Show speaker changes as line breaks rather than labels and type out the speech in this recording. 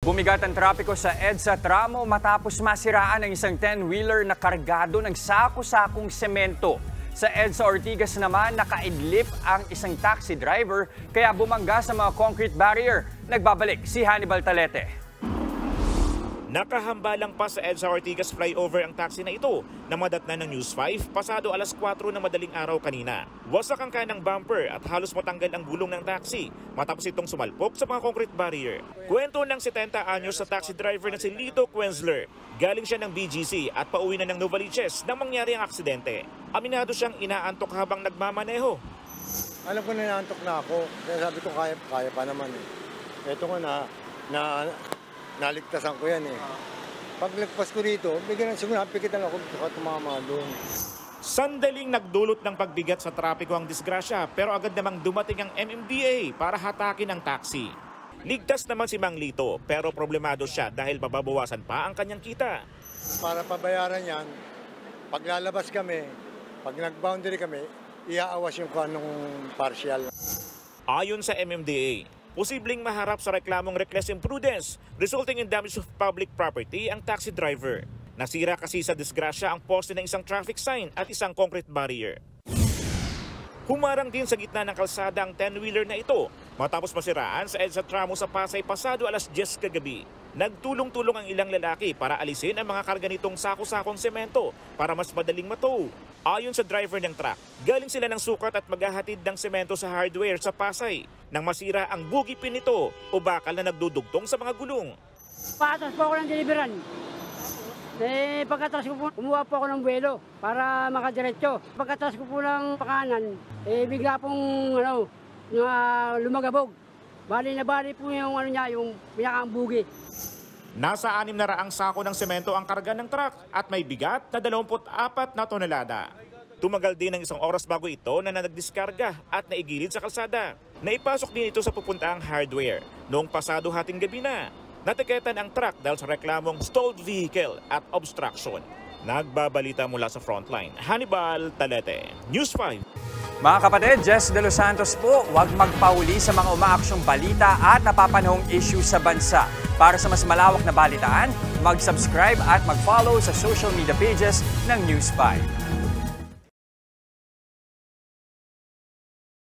Bumigat ang trapiko sa EDSA tramo matapos masiraan ang isang 10-wheeler na kargado ng sako-sakong semento. Sa EDSA Ortigas naman, nakaidlip ang isang taxi driver kaya bumangga sa mga concrete barrier. Nagbabalik si Hannibal Talete.
Nakahambalang pa sa EDSA Ortigas flyover ang taxi na ito na madatnan ng News 5 pasado alas 4 ng madaling araw kanina. Wasak ang kanang bumper at halos matanggal ang gulong ng taxi matapos itong sumalpok sa mga concrete barrier. Kwento ng 70 anyos sa taxi driver na si Lito Quenzler. Galing siya ng BGC at pauwi na ng Novaliches nang mangyari ang aksidente. Aminado siyang inaantok habang nagmamaneho.
Alam ko na inaantok na ako, kaya sabi ko kaya pa naman eh. Ito nga naligtasan ko yan eh. Pag lagpas ko dito, bigyan ng siguro napikitan ako at tumama doon.
Sandaling nagdulot ng pagbigat sa trapiko ang disgrasya pero agad namang dumating ang MMDA para hatakin ang taxi. Ligtas naman si Mang Lito pero problemado siya dahil mababawasan pa ang kanyang kita.
Para pabayaran yan, pag lalabas kami, pag nag-boundary kami, iaawas yung kanong partial.
Ayon sa MMDA, posibleng maharap sa reklamong reckless imprudence resulting in damage of public property ang taxi driver. Nasira kasi sa disgrasya ang poste ng isang traffic sign at isang concrete barrier. Humarang din sa gitna ng kalsada ang 10-wheeler na ito matapos masiraan sa EDSA tramo sa Pasay pasado alas 10 kagabi. Nagtulong-tulong ang ilang lalaki para alisin ang mga karga nitong sako-sakong semento para mas madaling matow. Ayon sa driver ng truck, galing sila ng sukat at maghahatid ng semento sa hardware sa Pasay nang masira ang bugi pin nito o bakal na nagdudugtong sa mga gulong.
Paatas po ako ng deliveran. Pagkatapos ko po, kumuha po ako ng buwelo para makadiretso. Pagkatapos ko po ng pakanan, bigla pong lumagabog. Bali po yung yung pinakang bugi.
Nasa 600 sako ng semento ang karga ng truck at may bigat na 24 na tonelada. Tumagal din ng 1 oras bago ito na nagdiskarga at naigilid sa kalsada. Naipasok din ito sa pupuntahang hardware noong pasado hating gabi na. Natiketan ang truck dahil sa reklamong stalled vehicle at obstruction. Nagbabalita mula sa frontline, Hannibal Talete, News 5.
Mga kapatid, Jess De Los Santos po, huwag magpahuli sa mga umaaksyong balita at napapanahong issue sa bansa. Para sa mas malawak na balitaan, mag-subscribe at mag-follow sa social media pages ng News 5.